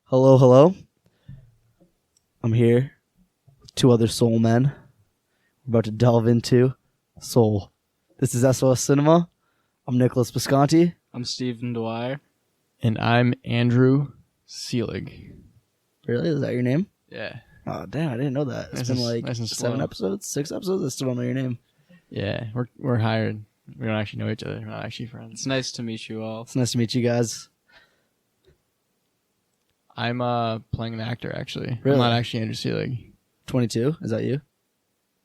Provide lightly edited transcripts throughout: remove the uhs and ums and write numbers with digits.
Hello, hello. I'm here with two other soul men. We're about to delve into soul. This is SOS Cinema. I'm Nicholas Bisconti. I'm Stephen Dwyer. And I'm Andrew Seelig. Really? Is that your name? Yeah. Oh, damn, I didn't know that. It's been like nice and 7 slow. episodes, 6 episodes. I still don't know your name. Yeah, we're hired. We don't actually know each other. We're not actually friends. It's nice to meet you all. It's nice to meet you guys. I'm playing an actor, actually. Really? I'm not actually Andrew Seelig. 22? Is that you?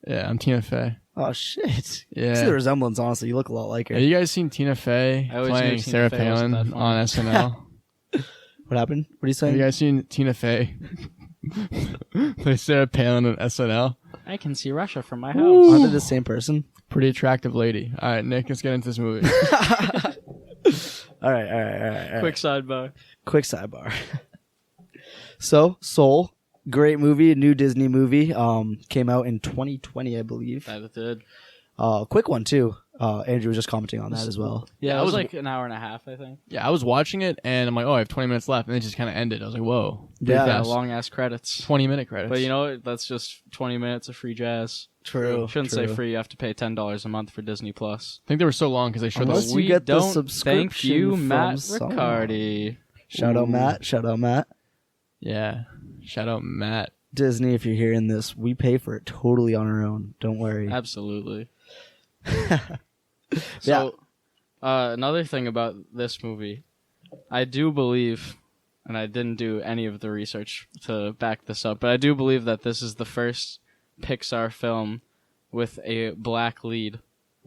Yeah, I'm Tina Fey. Oh, shit. Yeah. I see the resemblance, honestly. You look a lot like her. Have you guys seen Tina Fey I always knew playing Tina Sarah Fey wasn't Palin that on funny. SNL? What happened? What are you Have saying? you guys seen Tina Fey play Sarah Palin on SNL? I can see Russia from my Aren't house. they the same person? Pretty attractive lady. All right, Nick, let's get into this movie. All right. Quick sidebar. Quick sidebar. So, Soul, great movie, new Disney movie. Came out in 2020, I believe. That did. Quick one too. Andrew was just commenting on that as well. Yeah, I it was was- like an hour and a half, I think. Yeah, I was watching it, and I'm like, oh, I have 20 minutes left, and it just kind of ended. I was like, whoa. pretty Yeah, Yeah, fast. long ass credits. 20-minute credits. But you know what? That's just 20 minutes of free jazz. True. Shouldn't say free. You have to pay $10 a month for Disney Plus. I think they were so long because they showed Unless the you We get the don't subscription thank you, from Matt someone. Riccardi. Shout out Ooh. Matt. Shout out Matt. Yeah. Shout out Matt. Disney, if you're hearing this, we pay for it totally on our own. Don't worry. Absolutely. Yeah. So, another thing about this movie, I do believe, and I didn't do any of the research to back this up, but I do believe that this is the first Pixar film with a black lead.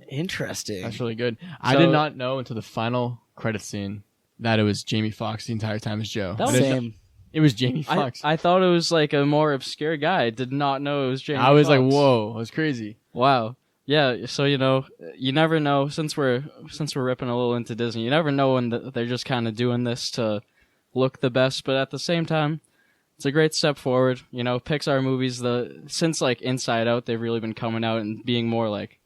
Interesting. That's really good. I So- did not know until the final credit scene that it was Jamie Foxx the entire time as Joe. That I was- didn't know- Same. It was Jamie I, Foxx. I thought it was like a more obscure guy. I did not know it was Jamie I was like, Foxx. whoa, it was crazy. Wow. Yeah, so you never know, since we're ripping a little into Disney, you never know when they're just kind of doing this to look the best, but at the same time, it's a great step forward. Pixar movies, since like Inside Out, they've really been coming out and being more like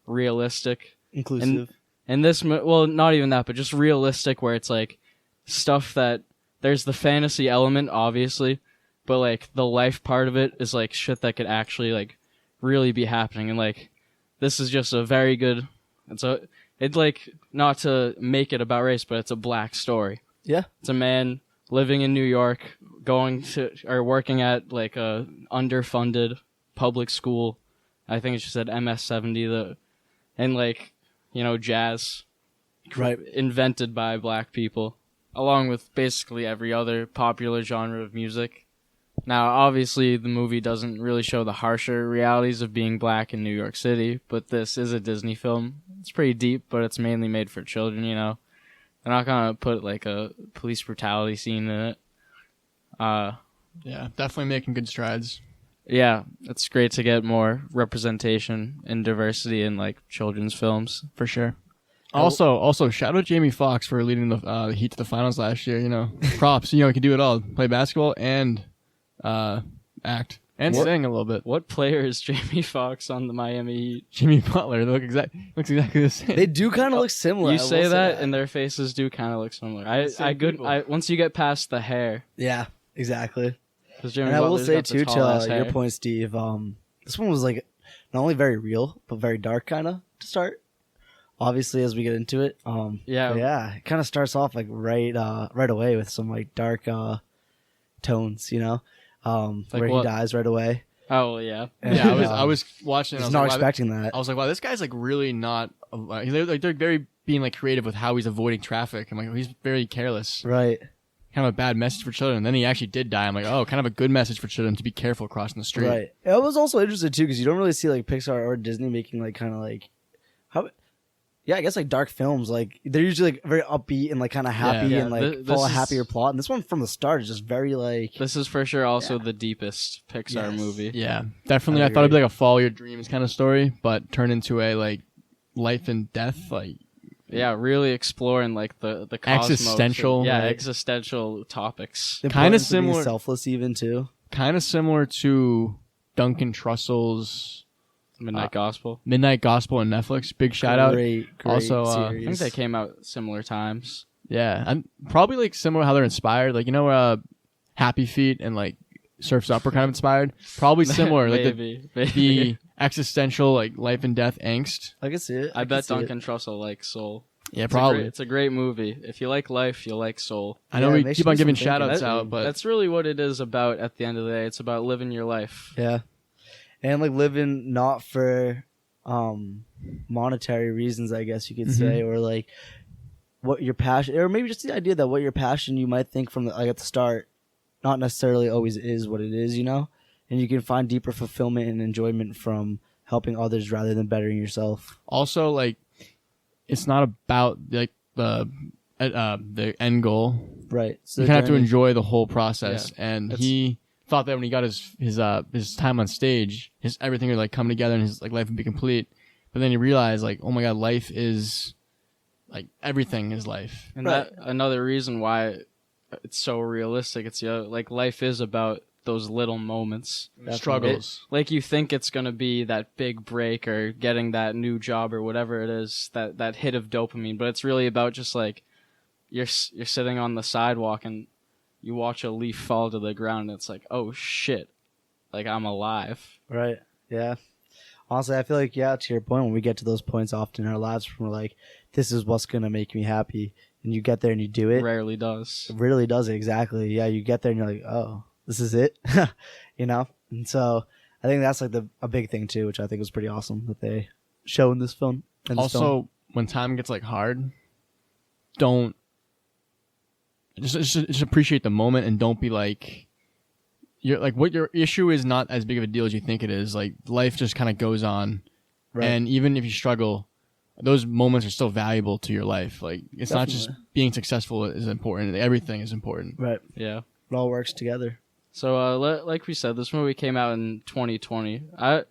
realistic. Inclusive. And this, well, not even that, but just realistic, where it's like stuff that there's the fantasy element, obviously, but like the life part of it is like shit that could actually like really be happening. And like this is just a very good. It's like, not to make it about race, but it's a black story. Yeah. It's a man living in New York, working at like a underfunded public school. I think it just said MS-70. And like, jazz, Right. invented by black people, along with basically every other popular genre of music. Now, obviously, the movie doesn't really show the harsher realities of being black in New York City, but this is a Disney film. It's pretty deep, but it's mainly made for children, They're not gonna put like a police brutality scene in it. Yeah, definitely making good strides. Yeah, it's great to get more representation and diversity in like children's films. For sure. Also, shout out Jamie Foxx for leading the Heat to the finals last year. Props. He can do it all. Play basketball and act and sing a little bit. What player is Jamie Foxx on the Miami Heat? Jimmy Butler. They looks exactly the same. They do kind of look similar. You I will say that, and their faces do kind of look similar. Same people. Once you get past the hair, Yeah, exactly. because Jimmy And I will Butler's say got the too, tall-ass to your hair. point, Steve. This one was like not only very real, but very dark, kind of to start. Obviously, as we get into it, Yeah. but yeah, it kind of starts off like right away with some like dark tones, where he what? dies right away. Oh yeah, And, Yeah, I was watching. I And was I not was like, expecting that. I was like, wow, this guy's like really not. They're very being like creative with how he's avoiding traffic. I'm like, oh, he's very careless. Right. Kind of a bad message for children. And then he actually did die. I'm like, oh, kind of a good message for children to be careful crossing the street. Right. I was also interested too because you don't really see like Pixar or Disney making like kind of like how. Yeah, I guess like dark films, like they're usually like very upbeat and like kind of happy Yeah, and like this follow a is- happier plot. And this one from the start is just very like this is for sure also the deepest Pixar Yes. movie. Yeah, definitely. I I thought it'd agree. be like a follow your dreams kind of story, but turn into a like life and death, like Yeah, really exploring like the cosmos. Existential, Yeah, right. existential topics. the Kinda importance of being similar- selfless even too. kind of similar to Duncan Trussell's Midnight Gospel. Midnight Gospel on Netflix. Big shout out. Great Also, I I series. think they came out similar times. Yeah, I'm probably like similar how they're inspired. Like Happy Feet and like Surf's Up are kind of inspired. Probably similar, like maybe. the existential like life and death angst. I can see it. I bet Duncan Trussell likes Soul. Yeah, probably. It's a great movie. If you like life, you'll like Soul. I know we keep on giving shout outs out, but that's really what it is about at the end of the day. It's about living your life. Yeah. And like living not for monetary reasons, I guess you could say, or like what your passion, or maybe just the idea that what your passion you might think from like at the start not necessarily always is what it is, you know? And you can find deeper fulfillment and enjoyment from helping others rather than bettering yourself. Also, like, it's not about like the end goal. Right. So you kind of have to enjoy the whole process. Yeah. And he thought that when he got his time on stage, everything would like come together and his like life would be complete. But then he realized like, oh my God, life is like everything is life. And that another reason why it's so realistic. It's like life is about those little moments, struggles. Like you think it's gonna be that big break or getting that new job or whatever it is, that hit of dopamine. But it's really about just like you're sitting on the sidewalk and you watch a leaf fall to the ground and it's like, oh shit, like I'm alive. Right. Yeah. Honestly, I feel like, yeah, to your point, when we get to those points often in our lives, we're like, this is what's going to make me happy. And you get there and you do it. Rarely does. It really does it, exactly. Yeah, you get there and you're like, oh, this is it. You know? And so I think that's like a big thing too, which I think was pretty awesome that they show in this film. Also, when time gets like hard, don't just appreciate the moment and don't be like, you're like, what your issue is not as big of a deal as you think it is. Like life just kind of goes on. Right. And even if you struggle, those moments are still valuable to your life. Like it's not just being successful is important. Everything is important. Right. Yeah. It all works together. So, like we said, this movie came out in 2020. I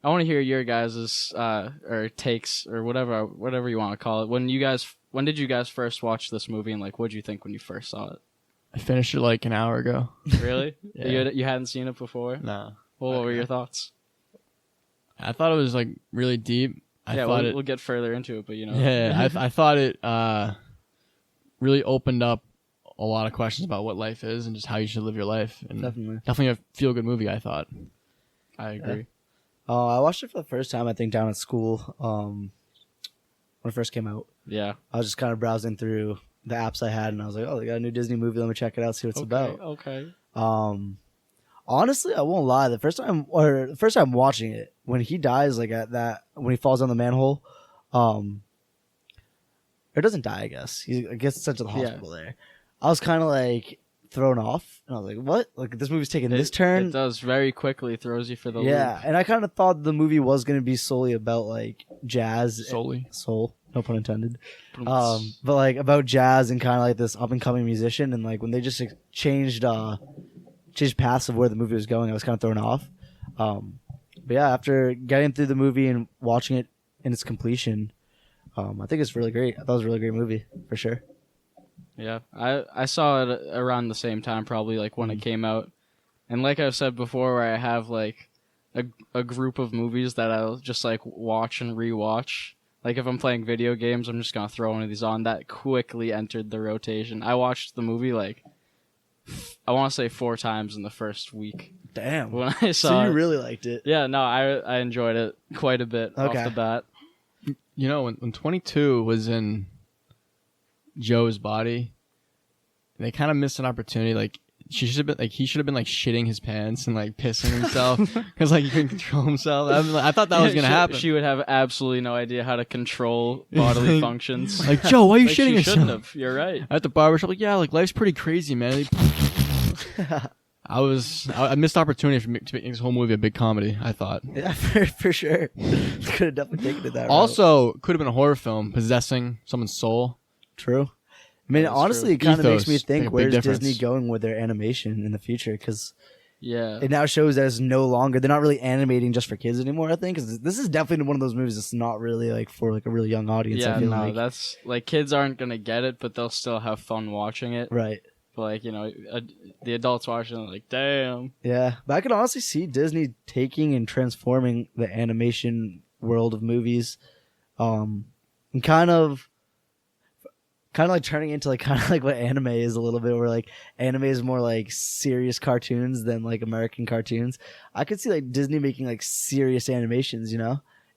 want to hear your guys' or takes or whatever you want to call it. When did you guys first watch this movie and like what did you think when you first saw it? I finished it like an hour ago. Really? Yeah. You hadn't seen it before? No. Well, what were your thoughts? I thought it was like really deep. We'll get further into it, but you know. Yeah, I thought it really opened up a lot of questions about what life is and just how you should live your life. And definitely a feel-good movie, I thought. I agree. I watched it for the first time, I think, down at school when it first came out. Yeah. I was just kind of browsing through the apps I had, and I was like, oh, they got a new Disney movie. Let me check it out, see what it's about. Okay. Honestly, I won't lie. The first time watching it, when he dies, like when he falls down the manhole, or doesn't die, I guess. He gets sent to the hospital there. I was kind of like thrown off, and I was like, what? Like this movie's taking this turn? It does very quickly, throws you for the loop. Yeah, and I kind of thought the movie was going to be solely about like jazz. Soul. No pun intended. But like about jazz and kind of like this up and coming musician, and like when they just changed paths of where the movie was going, I was kind of thrown off. But yeah, after getting through the movie and watching it in its completion, I think it's really great. I thought it was a really great movie for sure. Yeah, I saw it around the same time, probably like when it came out, and like I've said before, where I have like a group of movies that I'll just like watch and rewatch. Like if I'm playing video games, I'm just gonna throw one of these on. That quickly entered the rotation. I watched the movie like I want to say 4 times in the first week. Damn. When I saw so you really liked it. Yeah, no, I enjoyed it quite a bit off the bat. You know, when 22 was in Joe's body, they kind of missed an opportunity. Like he should have been like shitting his pants and like pissing himself because like he couldn't control himself. I thought that was gonna happen. She would have absolutely no idea how to contron bodily functions. Like, Joe, why are you shitting yourself? Shouldn't have. You're right. At the barbershop, like, yeah, like life's pretty crazy, man. I missed opportunity to make this whole movie a big comedy. I thought. Yeah, for sure. Could have definitely taken it that route. Also, could have been a horror film possessing someone's soul. True. I mean, honestly, it kind of makes me think, where's difference. Disney going with their animation in the future? Because it now shows that it's no longer, they're not really animating just for kids anymore, I think. Because this is definitely one of those movies that's not really like for like a really young audience. Yeah, I feel no, that's like kids aren't going to get it, but they'll still have fun watching it. Right. But like, you know, the adults watching it like, damn. Yeah, but I could honestly see Disney taking and transforming the animation world of movies and kind of kind of like turning into like kind of like what anime is a little bit, where like anime is more like serious cartoons than like American cartoons. I could see like Disney making like serious animations,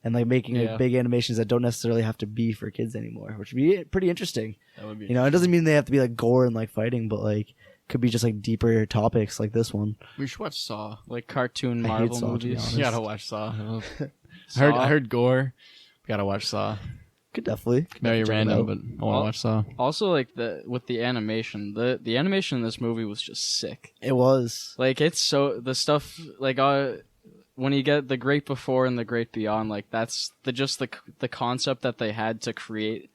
and like making like big animations that don't necessarily have to be for kids anymore, which would be pretty interesting. That would be it doesn't mean they have to be like gore and like fighting, but like could be just like deeper topics like this one. We should watch Saw. Like cartoon Marvel movies. You gotta watch Saw. I heard gore. We gotta watch Saw. Could definitely. Very random, but I want to watch Saw. Also, like with the animation, the animation in this movie was just sick. It was. Like it's so the stuff like when you get the Great Before and the Great Beyond, like that's the concept that they had to create,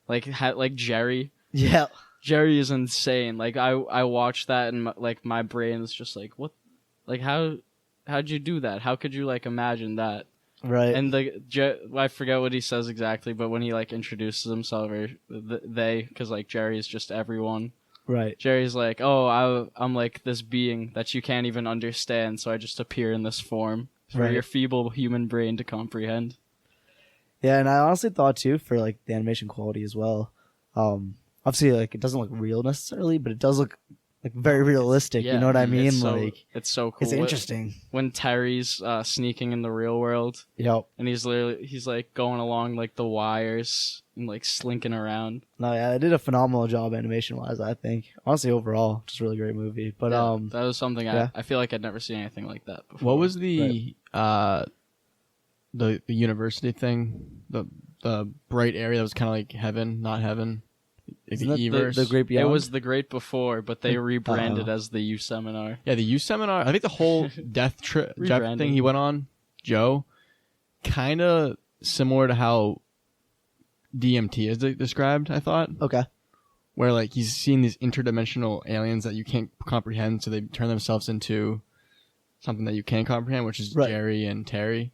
like Jerry. Yeah. Jerry is insane. Like I watched that and my brain is just like, what, like how'd you do that? How could you like imagine that? Right. And I forget what he says exactly, but when he like introduces himself, or because like Jerry is just everyone. Right. Jerry's like, oh, I'm like this being that you can't even understand, so I just appear in this form for your feeble human brain to comprehend. Yeah, and I honestly thought too, for like the animation quality as well. Obviously, like it doesn't look real necessarily, but it does look like very realistic. You know what I mean? It's so cool. It's interesting when Terry's sneaking in the real world. Yep. And he's like going along like the wires and like slinking around. No, yeah, they did a phenomenal job animation wise. I think honestly overall, just a really great movie. But that was something I feel like I'd never seen anything like that before. What was the university thing? The bright area that was kind of like heaven, not heaven. The Great Beyond? It was the Great Before, but they rebranded as the U Seminar. Yeah, the U Seminar. I think the whole death thing he went on, Joe, kind of similar to how DMT is described, I thought. Okay. Where like he's seeing these interdimensional aliens that you can't comprehend, so they turn themselves into something that you can comprehend, which is Jerry and Terry.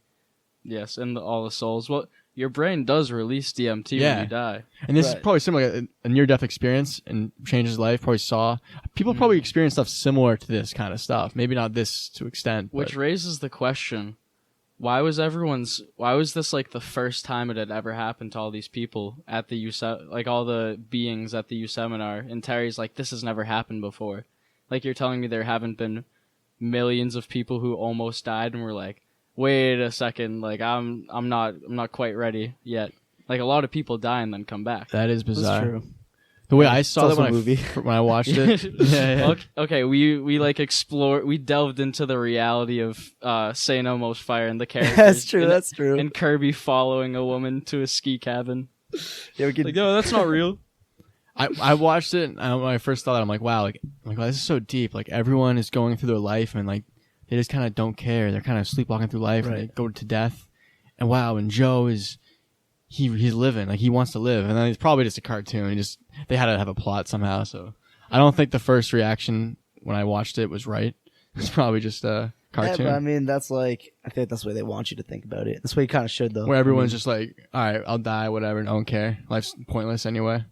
Yes, and all the souls. Well, your brain does release DMT when you die. And this is probably similar, a near-death experience and changes life. Probably saw people probably experience stuff similar to this kind of stuff. Maybe not this to extent. Which raises the question, why was this like the first time it had ever happened to all these people at the like all the beings at the U Seminar? And Terry's like, this has never happened before. Like you're telling me there haven't been millions of people who almost died and were like, wait a second, like I'm not quite ready yet. Like a lot of people die and then come back. That is bizarre. That's true. The way I saw that when I watched it. Yeah. Okay, we like we delved into the reality of St. Elmo's Fire and the characters. That's true. And Kirby following a woman to a ski cabin. Yeah, we could. Like, no, that's not real. I watched it and when I first thought, I'm like, wow, wow, this is so deep. Like everyone is going through their life and like they just kind of don't care. They're kind of sleepwalking through life and they go to death. And wow, and Joe is he's living, like he wants to live. And then it's probably just a cartoon. They had to have a plot somehow. So I don't think the first reaction when I watched it was right. It's probably just a cartoon. Yeah, but I mean, that's like, I think that's the way they want you to think about it. That's the way you kind of should, though. Where everyone's just like, all right, I'll die, whatever, don't care. Life's pointless anyway.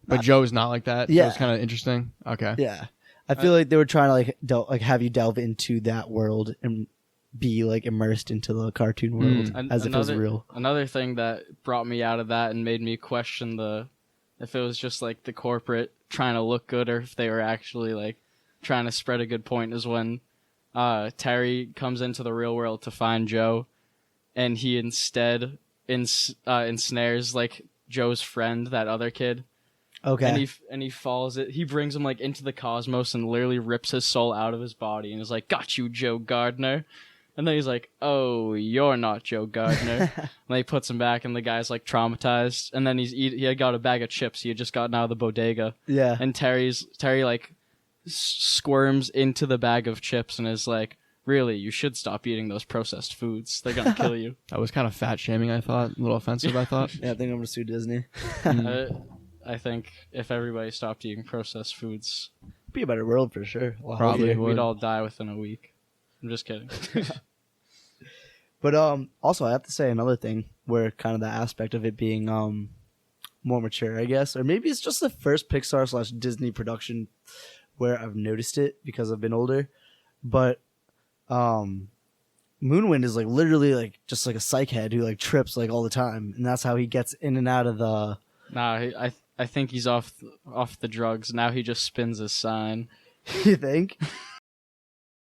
But Joe's not like that. Yeah. So it's kind of interesting. Okay. Yeah. I feel like they were trying to like have you delve into that world and be like immersed into the cartoon world as if it was real. Another thing that brought me out of that and made me question if it was just like the corporate trying to look good or if they were actually like trying to spread a good point is when Terry comes into the real world to find Joe, and he instead ensnares like Joe's friend, that other kid. Okay. And he follows it. He brings him like into the cosmos and literally rips his soul out of his body and is like, "Got you, Joe Gardner." And then he's like, "Oh, you're not Joe Gardner." And then he puts him back, and the guy's like traumatized. And then he had got a bag of chips. He had just gotten out of the bodega. Yeah. And Terry like squirms into the bag of chips and is like, "Really, you should stop eating those processed foods. They're gonna kill you." That was kind of fat shaming, I thought. A little offensive, I thought. Yeah, I think I'm gonna sue Disney. I think if everybody stopped eating processed foods, it'd be a better world for sure. Probably we'd all die within a week. I'm just kidding. But also I have to say another thing where kind of the aspect of it being more mature, I guess, or maybe it's just the first Pixar / Disney production where I've noticed it because I've been older. But Moonwind is like literally like just like a psych head who like trips like all the time, and that's how he gets in and out of the. Nah, I think he's off the drugs now. He just spins his sign. You think?